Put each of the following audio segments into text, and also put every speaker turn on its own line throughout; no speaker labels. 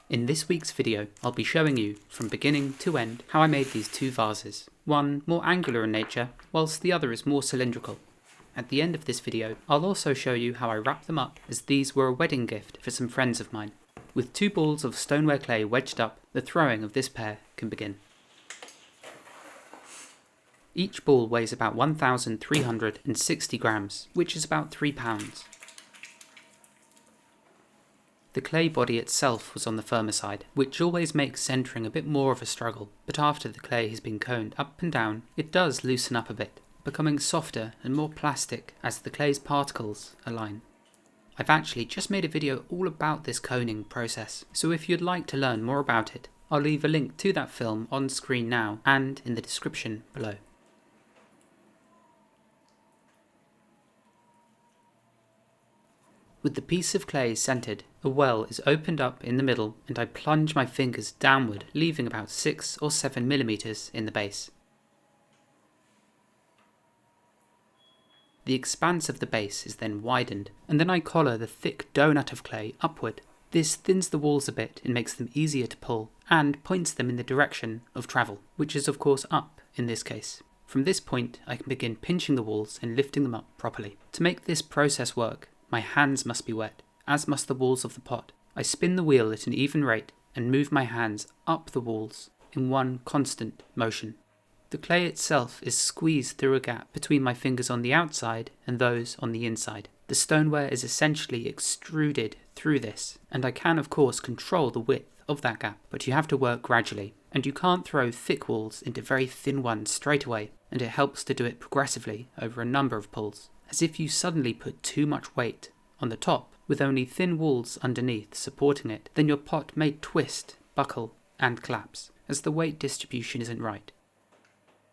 In this week's video, I'll be showing you, from beginning to end, how I made these two vases. One more angular in nature, whilst the other is more cylindrical. At the end of this video, I'll also show you how I wrapped them up, as these were a wedding gift for some friends of mine. With two balls of stoneware clay wedged up, the throwing of this pair can begin. Each ball weighs about 1,360 grams, which is about 3 pounds. The clay body itself was on the firmer side, which always makes centering a bit more of a struggle, but after the clay has been coned up and down, it does loosen up a bit, becoming softer and more plastic as the clay's particles align. I've actually just made a video all about this coning process, so if you'd like to learn more about it, I'll leave a link to that film on screen now and in the description below. With the piece of clay centered, a well is opened up in the middle and I plunge my fingers downward, leaving about 6 or 7 millimeters in the base. The expanse of the base is then widened, and then I collar the thick donut of clay upward. This thins the walls a bit and makes them easier to pull, and points them in the direction of travel, which is of course up in this case. From this point I can begin pinching the walls and lifting them up properly. To make this process work, my hands must be wet, as must the walls of the pot. I spin the wheel at an even rate and move my hands up the walls in one constant motion. The clay itself is squeezed through a gap between my fingers on the outside and those on the inside. The stoneware is essentially extruded through this, and I can of course control the width of that gap, but you have to work gradually, and you can't throw thick walls into very thin ones straight away, and it helps to do it progressively over a number of pulls. As if you suddenly put too much weight on the top with only thin walls underneath supporting it, then your pot may twist, buckle and collapse as the weight distribution isn't right.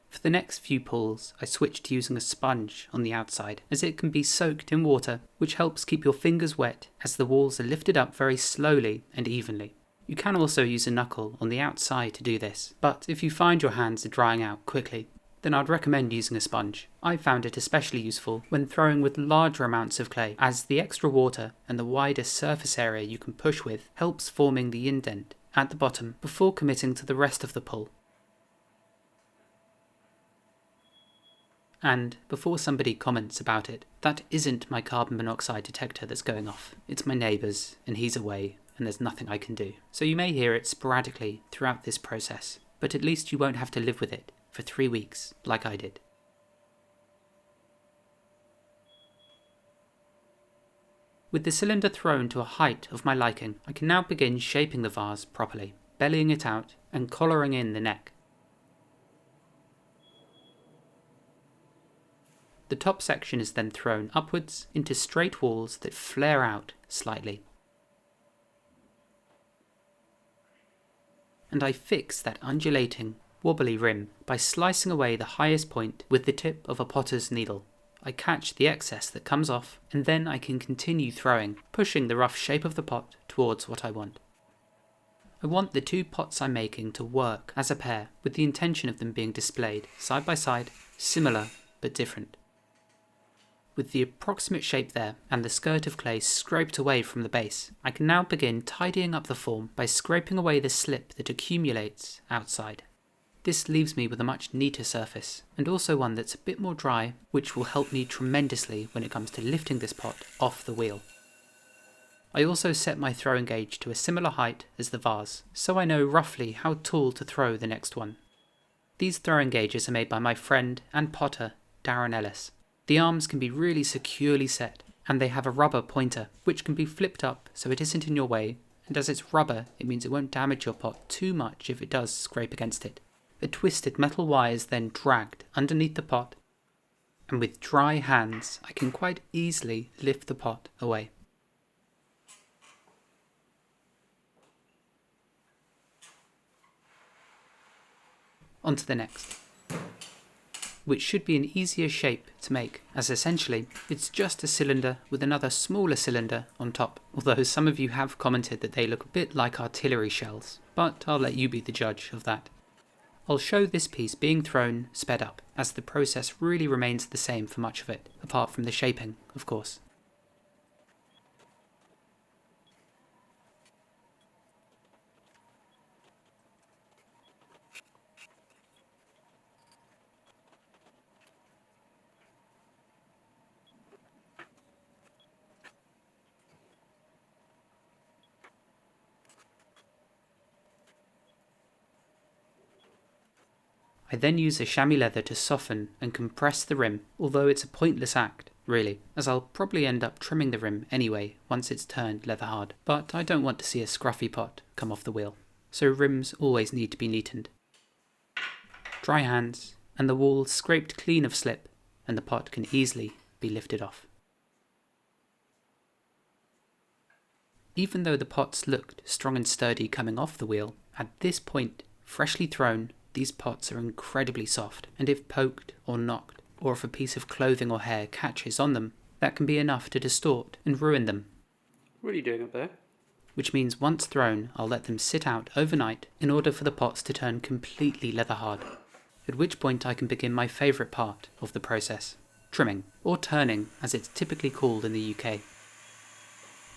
For the next few pulls I switch to using a sponge on the outside, as it can be soaked in water, which helps keep your fingers wet as the walls are lifted up very slowly and evenly. You can also use a knuckle on the outside to do this, but if you find your hands are drying out quickly, then I'd recommend using a sponge. I found it especially useful when throwing with larger amounts of clay, as the extra water and the wider surface area you can push with helps forming the indent at the bottom before committing to the rest of the pull. And before somebody comments about it, that isn't my carbon monoxide detector that's going off. It's my neighbour's, and he's away, and there's nothing I can do. So you may hear it sporadically throughout this process, but at least you won't have to live with it for 3 weeks, like I did. With the cylinder thrown to a height of my liking, I can now begin shaping the vase properly, bellying it out and collaring in the neck. The top section is then thrown upwards into straight walls that flare out slightly. And I fix that undulating, wobbly rim by slicing away the highest point with the tip of a potter's needle. I catch the excess that comes off, and then I can continue throwing, pushing the rough shape of the pot towards what I want. I want the two pots I'm making to work as a pair, with the intention of them being displayed side by side, similar but different. With the approximate shape there, and the skirt of clay scraped away from the base, I can now begin tidying up the form by scraping away the slip that accumulates outside. This leaves me with a much neater surface, and also one that's a bit more dry, which will help me tremendously when it comes to lifting this pot off the wheel. I also set my throwing gauge to a similar height as the vase, so I know roughly how tall to throw the next one. These throwing gauges are made by my friend and potter, Darren Ellis. The arms can be really securely set, and they have a rubber pointer, which can be flipped up so it isn't in your way, and as it's rubber, it means it won't damage your pot too much if it does scrape against it. The twisted metal wire is then dragged underneath the pot, and with dry hands I can quite easily lift the pot away. On to the next, which should be an easier shape to make, as essentially it's just a cylinder with another smaller cylinder on top, although some of you have commented that they look a bit like artillery shells, but I'll let you be the judge of that. I'll show this piece being thrown sped up, as the process really remains the same for much of it, apart from the shaping, of course. I then use a chamois leather to soften and compress the rim, although it's a pointless act, really, as I'll probably end up trimming the rim anyway once it's turned leather hard, but I don't want to see a scruffy pot come off the wheel. So rims always need to be neatened. Dry hands, and the wall scraped clean of slip, and the pot can easily be lifted off. Even though the pots looked strong and sturdy coming off the wheel, at this point, freshly thrown, these pots are incredibly soft, and if poked or knocked, or if a piece of clothing or hair catches on them, that can be enough to distort and ruin them.
What are you doing up there?
Which means once thrown, I'll let them sit out overnight in order for the pots to turn completely leather hard, at which point I can begin my favourite part of the process, trimming, or turning as it's typically called in the UK.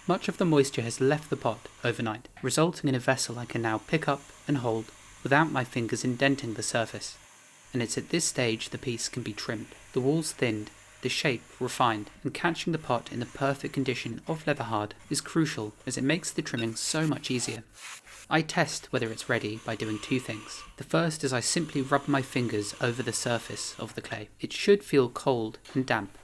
Much of the moisture has left the pot overnight, resulting in a vessel I can now pick up and hold without my fingers indenting the surface, and it's at this stage the piece can be trimmed, the walls thinned, the shape refined, and catching the pot in the perfect condition of leather hard is crucial as it makes the trimming so much easier. I test whether it's ready by doing two things. The first is I simply rub my fingers over the surface of the clay. It should feel cold and damp,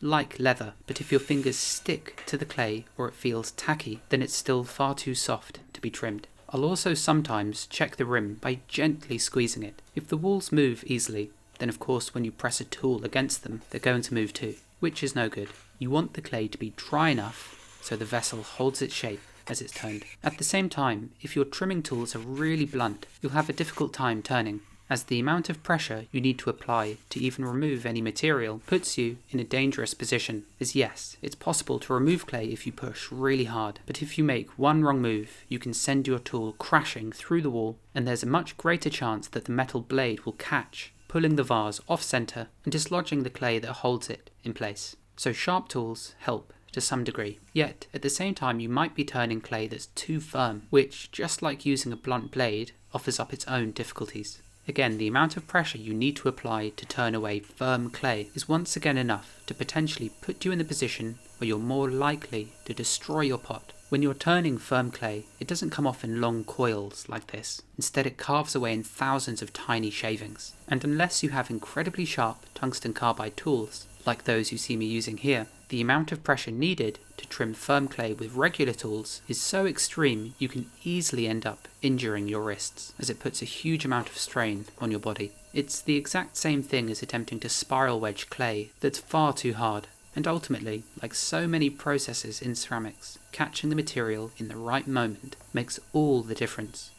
like leather, but if your fingers stick to the clay or it feels tacky, then it's still far too soft to be trimmed. I'll also sometimes check the rim by gently squeezing it. If the walls move easily, then of course when you press a tool against them, they're going to move too, which is no good. You want the clay to be dry enough so the vessel holds its shape as it's turned. At the same time, if your trimming tools are really blunt, you'll have a difficult time turning, as the amount of pressure you need to apply to even remove any material puts you in a dangerous position. As yes, it's possible to remove clay if you push really hard, but if you make one wrong move, you can send your tool crashing through the wall, and there's a much greater chance that the metal blade will catch, pulling the vase off center and dislodging the clay that holds it in place. So sharp tools help to some degree, yet at the same time you might be turning clay that's too firm, which, just like using a blunt blade, offers up its own difficulties. Again, the amount of pressure you need to apply to turn away firm clay is once again enough to potentially put you in the position where you're more likely to destroy your pot. When you're turning firm clay, it doesn't come off in long coils like this. Instead, it carves away in thousands of tiny shavings. And unless you have incredibly sharp tungsten carbide tools, like those you see me using here, the amount of pressure needed to trim firm clay with regular tools is so extreme you can easily end up injuring your wrists, as it puts a huge amount of strain on your body. It's the exact same thing as attempting to spiral wedge clay that's far too hard, and ultimately, like so many processes in ceramics, catching the material in the right moment makes all the difference.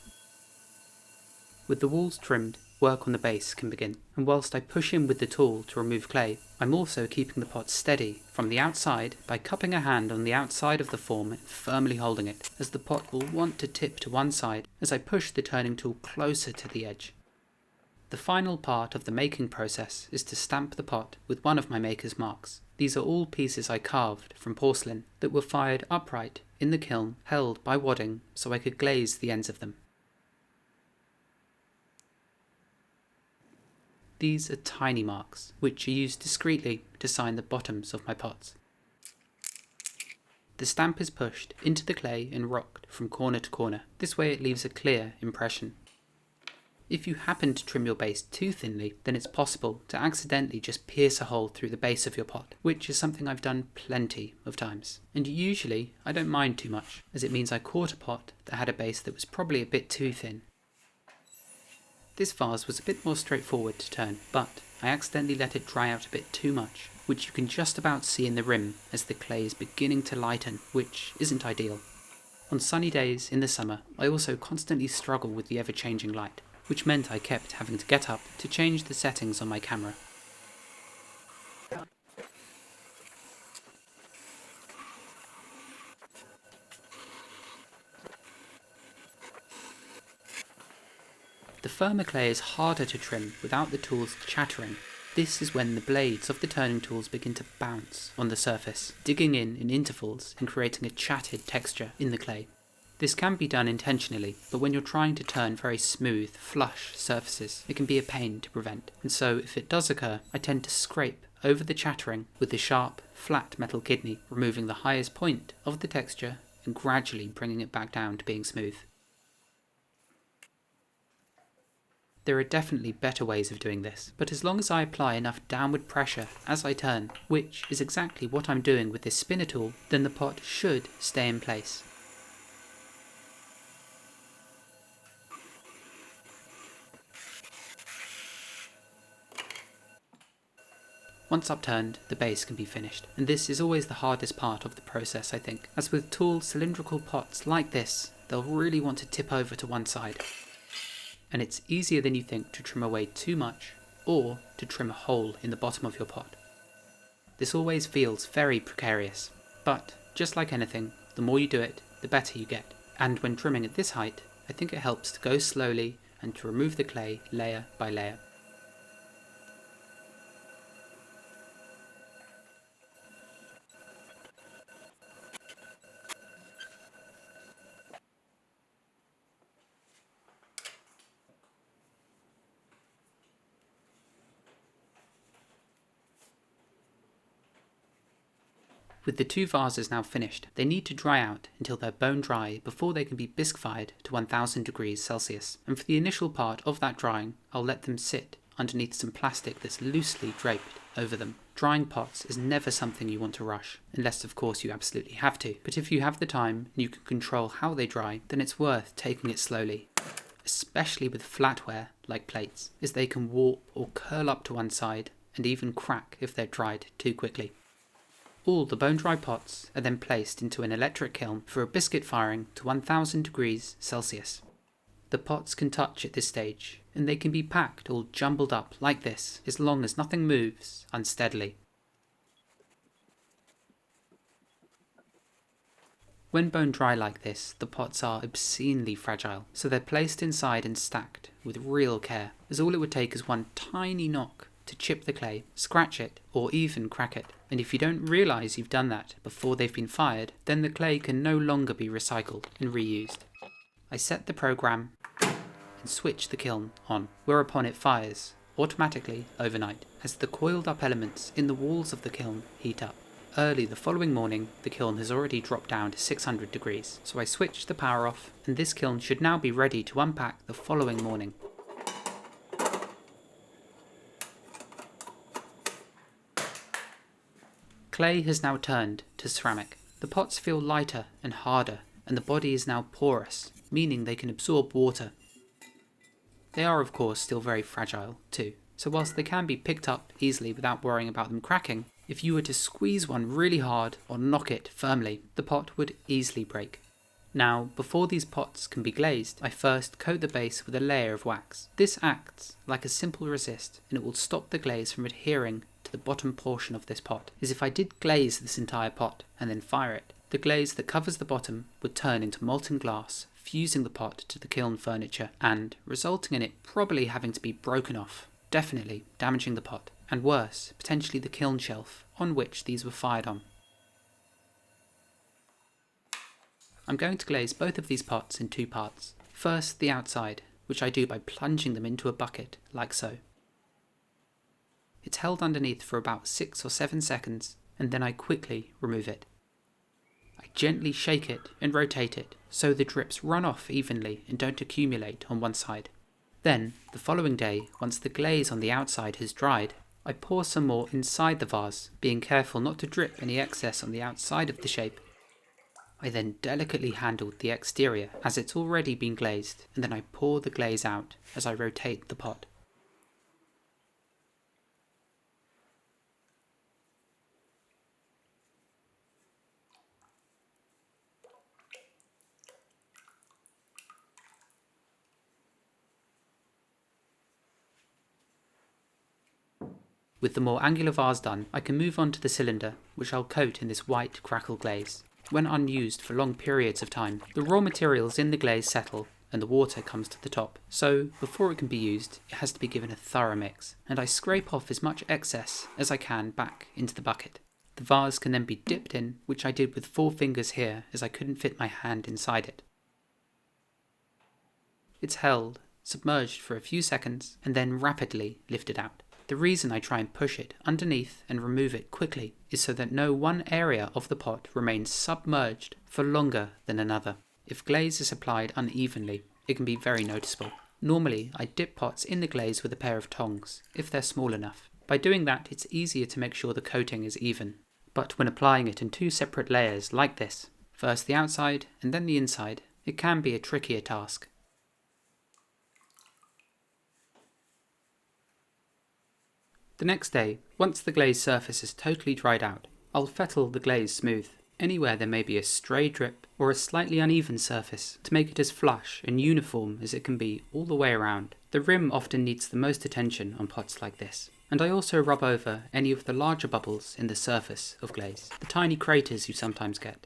With the walls trimmed, work on the base can begin, and whilst I push in with the tool to remove clay, I'm also keeping the pot steady from the outside by cupping a hand on the outside of the form and firmly holding it, as the pot will want to tip to one side as I push the turning tool closer to the edge. The final part of the making process is to stamp the pot with one of my maker's marks. These are all pieces I carved from porcelain that were fired upright in the kiln, held by wadding so I could glaze the ends of them. These are tiny marks, which are used discreetly to sign the bottoms of my pots. The stamp is pushed into the clay and rocked from corner to corner. This way it leaves a clear impression. If you happen to trim your base too thinly, then it's possible to accidentally just pierce a hole through the base of your pot, which is something I've done plenty of times. And usually I don't mind too much, as it means I caught a pot that had a base that was probably a bit too thin. This vase was a bit more straightforward to turn, but I accidentally let it dry out a bit too much, which you can just about see in the rim as the clay is beginning to lighten, which isn't ideal. On sunny days in the summer, I also constantly struggle with the ever-changing light, which meant I kept having to get up to change the settings on my camera. The firmer clay is harder to trim without the tools chattering. This is when the blades of the turning tools begin to bounce on the surface, digging in intervals and creating a chattered texture in the clay. This can be done intentionally, but when you're trying to turn very smooth, flush surfaces, it can be a pain to prevent. And so, if it does occur, I tend to scrape over the chattering with the sharp, flat metal kidney, removing the highest point of the texture and gradually bringing it back down to being smooth. There are definitely better ways of doing this, but as long as I apply enough downward pressure as I turn, which is exactly what I'm doing with this spinner tool, then the pot should stay in place. Once upturned, the base can be finished, and this is always the hardest part of the process, I think, as with tall cylindrical pots like this, they'll really want to tip over to one side. And it's easier than you think to trim away too much, or to trim a hole in the bottom of your pot. This always feels very precarious, but just like anything, the more you do it, the better you get. And when trimming at this height, I think it helps to go slowly and to remove the clay layer by layer. With the 2 vases now finished, they need to dry out until they're bone dry before they can be bisque fired to 1000 degrees Celsius. And for the initial part of that drying, I'll let them sit underneath some plastic that's loosely draped over them. Drying pots is never something you want to rush, unless of course you absolutely have to. But if you have the time and you can control how they dry, then it's worth taking it slowly. Especially with flatware like plates, as they can warp or curl up to one side and even crack if they're dried too quickly. All the bone-dry pots are then placed into an electric kiln for a biscuit firing to 1000 degrees Celsius. The pots can touch at this stage, and they can be packed all jumbled up like this as long as nothing moves unsteadily. When bone dry like this, the pots are obscenely fragile, so they're placed inside and stacked with real care, as all it would take is one tiny knock to chip the clay, scratch it, or even crack it. And if you don't realise you've done that before they've been fired, then the clay can no longer be recycled and reused. I set the program and switch the kiln on, whereupon it fires automatically overnight as the coiled up elements in the walls of the kiln heat up. Early the following morning, the kiln has already dropped down to 600 degrees, so I switched the power off, and this kiln should now be ready to unpack the following morning. Clay has now turned to ceramic. The pots feel lighter and harder, and the body is now porous, meaning they can absorb water. They are of course still very fragile too, so whilst they can be picked up easily without worrying about them cracking, if you were to squeeze one really hard or knock it firmly, the pot would easily break. Now, before these pots can be glazed, I first coat the base with a layer of wax. This acts like a simple resist, and it will stop the glaze from adhering to the bottom portion of this pot, as if I did glaze this entire pot and then fire it. The glaze that covers the bottom would turn into molten glass, fusing the pot to the kiln furniture and resulting in it probably having to be broken off, definitely damaging the pot, and worse, potentially the kiln shelf on which these were fired on. I'm going to glaze both of these pots in 2 parts. First, the outside, which I do by plunging them into a bucket, like so. It's held underneath for about 6 or 7 seconds, and then I quickly remove it. I gently shake it and rotate it, so the drips run off evenly and don't accumulate on one side. Then, the following day, once the glaze on the outside has dried, I pour some more inside the vase, being careful not to drip any excess on the outside of the shape. I then delicately handled the exterior as it's already been glazed, and then I pour the glaze out as I rotate the pot. With the more angular vase done, I can move on to the cylinder, which I'll coat in this white crackle glaze. When unused for long periods of time, the raw materials in the glaze settle and the water comes to the top. So, before it can be used, it has to be given a thorough mix, and I scrape off as much excess as I can back into the bucket. The vase can then be dipped in, which I did with 4 fingers here as I couldn't fit my hand inside it. It's held, submerged for a few seconds, and then rapidly lifted out. The reason I try and push it underneath and remove it quickly is so that no one area of the pot remains submerged for longer than another. If glaze is applied unevenly, it can be very noticeable. Normally, I dip pots in the glaze with a pair of tongs, if they're small enough. By doing that, it's easier to make sure the coating is even. But when applying it in 2 separate layers like this, first the outside and then the inside, it can be a trickier task. The next day, once the glaze surface is totally dried out, I'll fettle the glaze smooth, anywhere there may be a stray drip or a slightly uneven surface, to make it as flush and uniform as it can be all the way around. The rim often needs the most attention on pots like this, and I also rub over any of the larger bubbles in the surface of glaze, the tiny craters you sometimes get.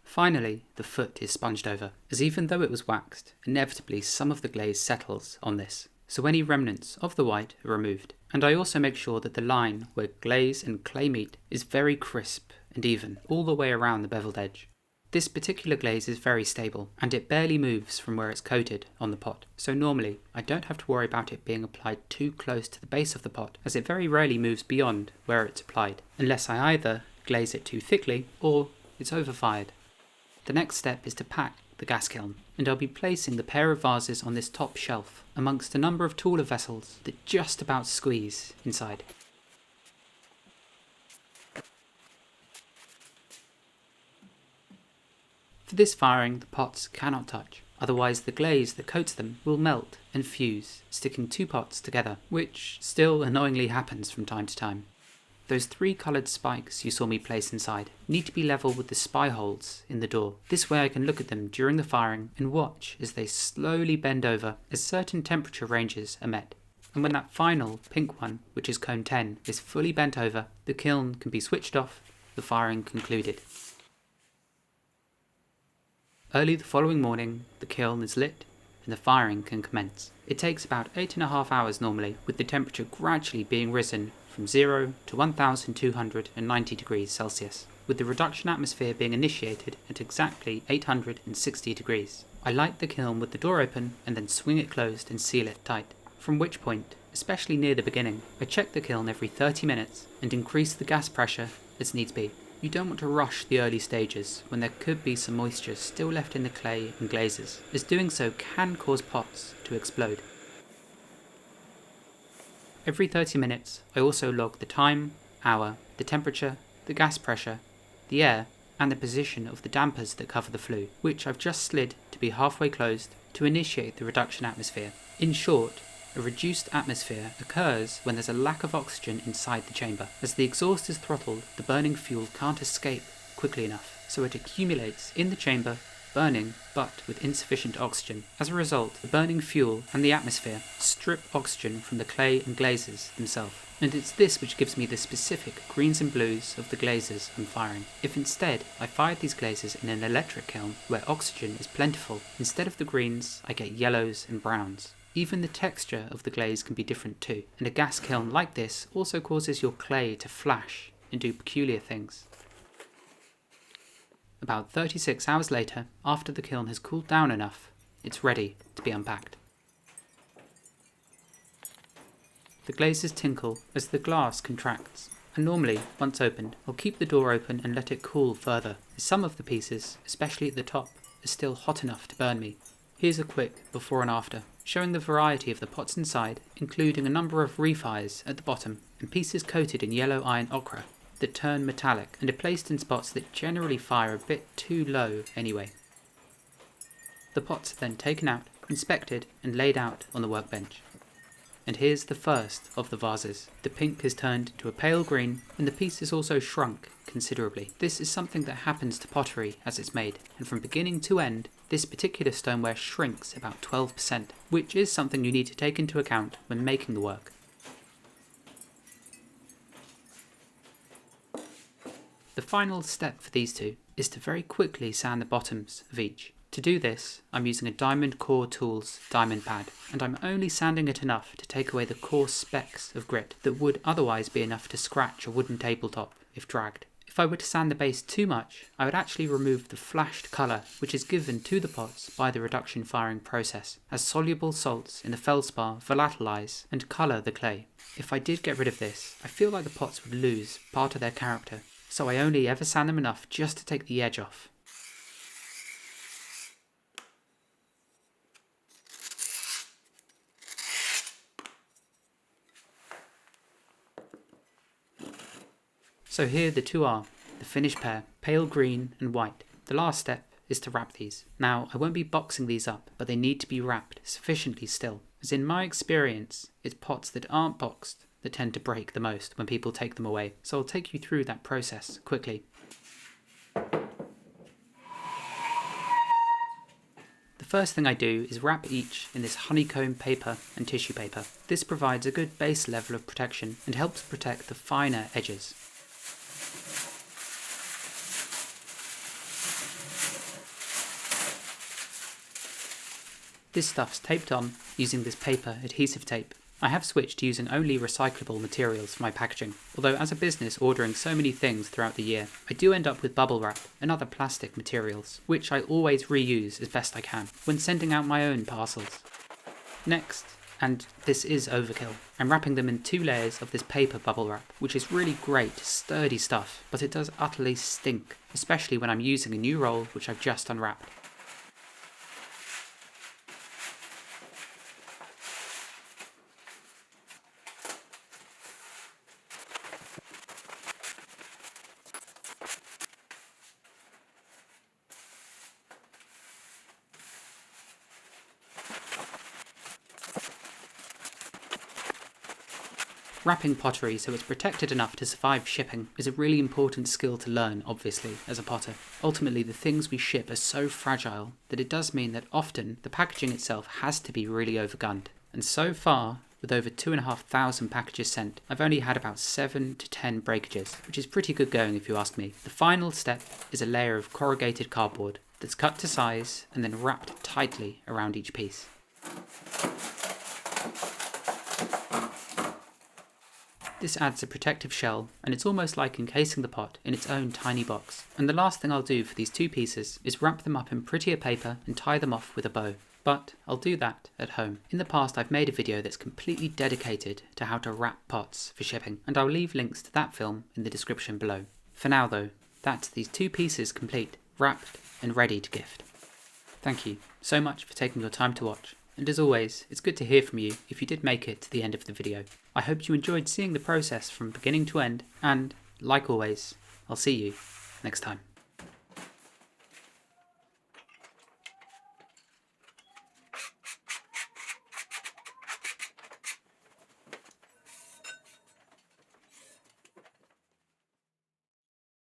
Finally, the foot is sponged over, as even though it was waxed, inevitably some of the glaze settles on this, so any remnants of the white are removed. And I also make sure that the line where glaze and clay meet is very crisp and even all the way around the beveled edge. This particular glaze is very stable, and it barely moves from where it's coated on the pot, so normally I don't have to worry about it being applied too close to the base of the pot, as it very rarely moves beyond where it's applied, unless I either glaze it too thickly or it's overfired. The next step is to pack the gas kiln, and I'll be placing the pair of vases on this top shelf amongst a number of taller vessels that just about squeeze inside. For this firing, the pots cannot touch, otherwise the glaze that coats them will melt and fuse, sticking 2 pots together, which still annoyingly happens from time to time. Those 3 coloured spikes you saw me place inside need to be level with the spy holes in the door. This way I can look at them during the firing and watch as they slowly bend over as certain temperature ranges are met. And when that final pink one, which is cone 10, is fully bent over, the kiln can be switched off, the firing concluded. Early the following morning, the kiln is lit and the firing can commence. It takes about 8.5 hours normally, with the temperature gradually being risen from 0 to 1290 degrees Celsius, with the reduction atmosphere being initiated at exactly 860 degrees. I light the kiln with the door open and then swing it closed and seal it tight, from which point, especially near the beginning, I check the kiln every 30 minutes and increase the gas pressure as needs be. You don't want to rush the early stages when there could be some moisture still left in the clay and glazes, as doing so can cause pots to explode. Every 30 minutes, I also log the time, hour, the temperature, the gas pressure, the air, and the position of the dampers that cover the flue, which I've just slid to be halfway closed to initiate the reduction atmosphere. In short, a reduced atmosphere occurs when there's a lack of oxygen inside the chamber. As the exhaust is throttled, the burning fuel can't escape quickly enough, so it accumulates in the chamber, burning, but with insufficient oxygen. As a result, the burning fuel and the atmosphere strip oxygen from the clay and glazes themselves. And it's this which gives me the specific greens and blues of the glazes I'm firing. If instead I fired these glazes in an electric kiln where oxygen is plentiful, instead of the greens I get yellows and browns. Even the texture of the glaze can be different too, and a gas kiln like this also causes your clay to flash and do peculiar things. About 36 hours later, after the kiln has cooled down enough, it's ready to be unpacked. The glazes tinkle as the glass contracts, and normally, once opened, I'll keep the door open and let it cool further, as some of the pieces, especially at the top, are still hot enough to burn me. Here's a quick before and after, showing the variety of the pots inside, including a number of refires at the bottom, and pieces coated in yellow iron ochre that turn metallic and are placed in spots that generally fire a bit too low anyway. The pots are then taken out, inspected and laid out on the workbench. And here's the first of the vases. The pink has turned to a pale green, and the piece has also shrunk considerably. This is something that happens to pottery as it's made, and from beginning to end, this particular stoneware shrinks about 12%, which is something you need to take into account when making the work. The final step for these two is to very quickly sand the bottoms of each. To do this, I'm using a Diamond Core Tools diamond pad, and I'm only sanding it enough to take away the coarse specks of grit that would otherwise be enough to scratch a wooden tabletop if dragged. If I were to sand the base too much, I would actually remove the flashed colour which is given to the pots by the reduction firing process, as soluble salts in the feldspar volatilise and colour the clay. If I did get rid of this, I feel like the pots would lose part of their character, so I only ever sand them enough just to take the edge off. So here the two are, the finished pair, pale green and white. The last step is to wrap these. Now, I won't be boxing these up, but they need to be wrapped sufficiently still, as in my experience, it's pots that aren't boxed that tend to break the most when people take them away. So I'll take you through that process quickly. The first thing I do is wrap each in this honeycomb paper and tissue paper. This provides a good base level of protection and helps protect the finer edges. This stuff's taped on using this paper adhesive tape. I have switched to using only recyclable materials for my packaging, although as a business ordering so many things throughout the year, I do end up with bubble wrap and other plastic materials, which I always reuse as best I can when sending out my own parcels. Next, and this is overkill, I'm wrapping them in 2 layers of this paper bubble wrap, which is really great, sturdy stuff, but it does utterly stink, especially when I'm using a new roll which I've just unwrapped. Wrapping pottery so it's protected enough to survive shipping is a really important skill to learn, obviously, as a potter. Ultimately, the things we ship are so fragile that it does mean that often the packaging itself has to be really overgunned. And so far, with over 2,500 packages sent, I've only had about 7 to 10 breakages, which is pretty good going if you ask me. The final step is a layer of corrugated cardboard that's cut to size and then wrapped tightly around each piece. This adds a protective shell, and it's almost like encasing the pot in its own tiny box. And the last thing I'll do for these 2 pieces is wrap them up in prettier paper and tie them off with a bow. But I'll do that at home. In the past I've made a video that's completely dedicated to how to wrap pots for shipping, and I'll leave links to that film in the description below. For now though, that's these 2 pieces complete, wrapped and ready to gift. Thank you so much for taking your time to watch. And as always, it's good to hear from you if you did make it to the end of the video. I hope you enjoyed seeing the process from beginning to end, and, like always, I'll see you next time.